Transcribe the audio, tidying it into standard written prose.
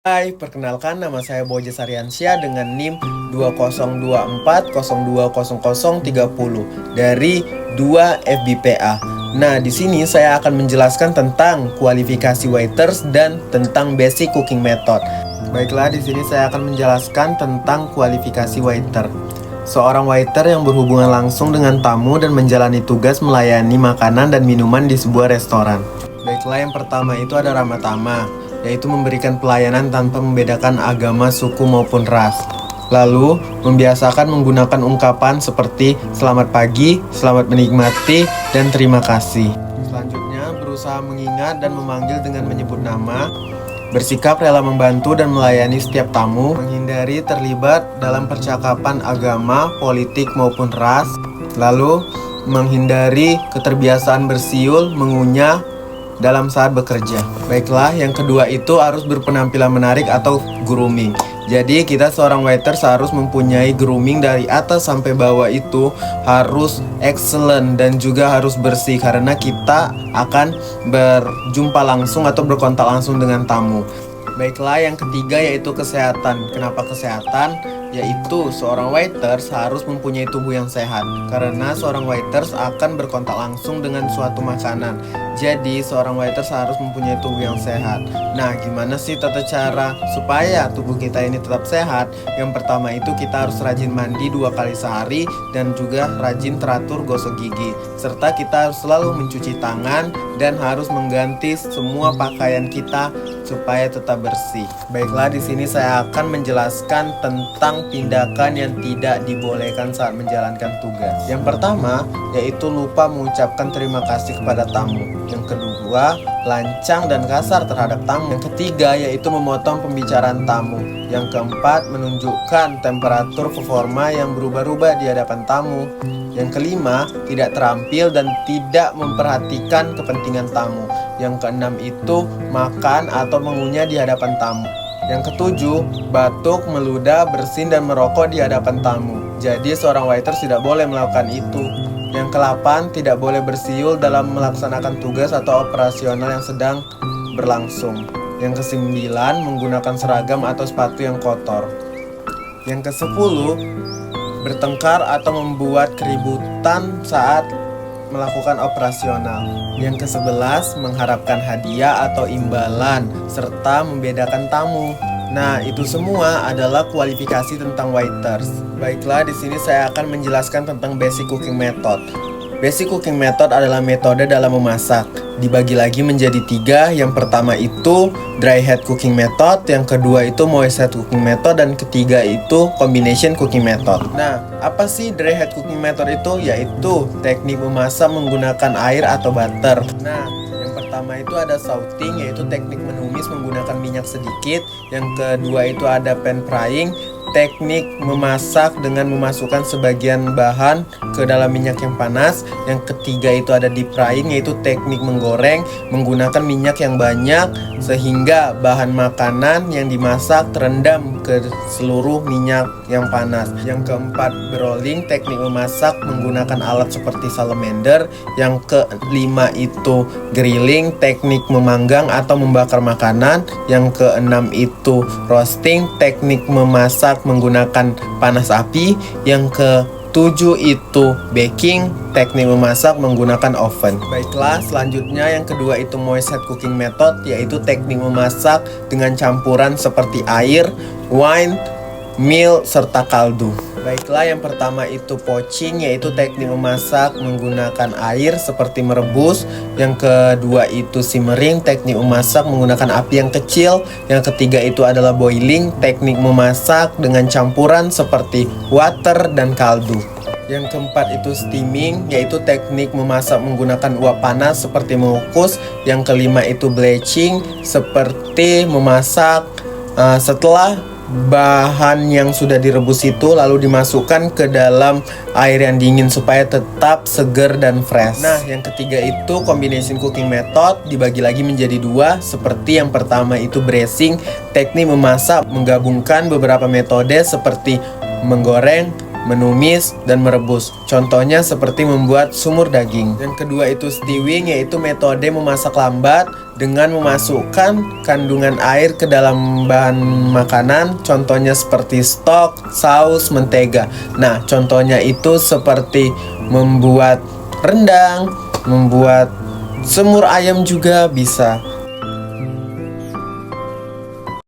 Hai, perkenalkan nama saya Bojes Aryansyah dengan NIM 2024020030 dari 2 FBPA. Nah, di sini saya akan menjelaskan tentang kualifikasi waiters dan tentang basic cooking method. Baiklah, di sini saya akan menjelaskan tentang kualifikasi waiter. Seorang waiter yang berhubungan langsung dengan tamu dan menjalani tugas melayani makanan dan minuman di sebuah restoran. Baiklah, yang pertama itu ada ramatama, yaitu memberikan pelayanan tanpa membedakan agama, suku maupun ras. Lalu, membiasakan menggunakan ungkapan seperti selamat pagi, selamat menikmati, dan terima kasih. Selanjutnya, berusaha mengingat dan memanggil dengan menyebut nama, bersikap rela membantu dan melayani setiap tamu, menghindari terlibat dalam percakapan agama, politik maupun ras, lalu menghindari keterbiasaan bersiul, mengunyah dalam saat bekerja. Baiklah, yang kedua itu harus berpenampilan menarik atau grooming. Jadi kita seorang waiter harus mempunyai grooming dari atas sampai bawah itu harus excellent dan juga harus bersih karena kita akan berjumpa langsung atau berkontak langsung dengan tamu. Baiklah, yang ketiga yaitu kesehatan. Kenapa kesehatan? Yaitu seorang waiters harus mempunyai tubuh yang sehat karena seorang waiters akan berkontak langsung dengan suatu makanan. Jadi seorang waiters harus mempunyai tubuh yang sehat. Nah, gimana sih tata cara supaya tubuh kita ini tetap sehat? Yang pertama itu kita harus rajin mandi 2 kali sehari dan juga rajin teratur gosok gigi. Serta kita harus selalu mencuci tangan dan harus mengganti semua pakaian kita supaya tetap bersih. Baiklah, di sini saya akan menjelaskan tentang tindakan yang tidak dibolehkan saat menjalankan tugas. Yang pertama, yaitu lupa mengucapkan terima kasih kepada tamu. Yang kedua, lancang dan kasar terhadap tamu. Yang ketiga, yaitu memotong pembicaraan tamu. Yang keempat, menunjukkan temperatur performa yang berubah-ubah di hadapan tamu. Yang kelima, tidak terampil dan tidak memperhatikan kepentingan tamu. Yang keenam itu makan atau mengunyah di hadapan tamu. Yang ketujuh, batuk, meludah, bersin, dan merokok di hadapan tamu. Jadi seorang waiter tidak boleh melakukan itu. Yang ke-8, tidak boleh bersiul dalam melaksanakan tugas atau operasional yang sedang berlangsung. Yang ke-9, menggunakan seragam atau sepatu yang kotor. Yang ke-10, bertengkar atau membuat keributan saat melakukan operasional. Yang ke-11, mengharapkan hadiah atau imbalan serta membedakan tamu. Nah, itu semua adalah kualifikasi tentang waiters. Baiklah, di sini saya akan menjelaskan tentang basic cooking method. Basic cooking method adalah metode dalam memasak. Dibagi lagi menjadi 3. Yang pertama itu dry head cooking method, yang kedua itu moist head cooking method, dan ketiga itu combination cooking method. Nah, apa sih dry head cooking method itu? Yaitu teknik memasak menggunakan air atau butter. Nah, yang pertama itu ada sauteing, yaitu teknik menumis menggunakan minyak sedikit. Yang kedua itu ada pan frying, teknik memasak dengan memasukkan sebagian bahan ke dalam minyak yang panas. Yang ketiga itu ada deep frying, yaitu teknik menggoreng menggunakan minyak yang banyak sehingga bahan makanan yang dimasak terendam ke seluruh minyak yang panas. Yang keempat, broiling, teknik memasak menggunakan alat seperti salamander. Yang kelima itu grilling, teknik memanggang atau membakar makanan. Yang keenam itu roasting, teknik memasak menggunakan panas api. Yang ke-7 itu baking, teknik memasak menggunakan oven. Baiklah, selanjutnya yang kedua itu moist head cooking method, yaitu teknik memasak dengan campuran seperti air, wine, milk, serta kaldu. Baiklah, yang pertama itu poaching, yaitu teknik memasak menggunakan air seperti merebus. Yang kedua itu simmering, teknik memasak menggunakan api yang kecil. Yang ketiga itu adalah boiling, teknik memasak dengan campuran seperti water dan kaldu. Yang keempat itu steaming, yaitu teknik memasak menggunakan uap panas seperti mengukus. Yang kelima itu blanching, seperti memasak setelah bahan yang sudah direbus itu lalu dimasukkan ke dalam air yang dingin supaya tetap segar dan fresh. Nah, yang ketiga itu combination cooking method, dibagi lagi menjadi 2. Seperti yang pertama itu braising, teknik memasak menggabungkan beberapa metode seperti menggoreng, menumis, dan merebus. Contohnya seperti membuat sumur daging. Yang kedua itu stewing, yaitu metode memasak lambat dengan memasukkan kandungan air ke dalam bahan makanan, contohnya seperti stok, saus, mentega. Nah, contohnya itu seperti membuat rendang, membuat semur ayam juga bisa.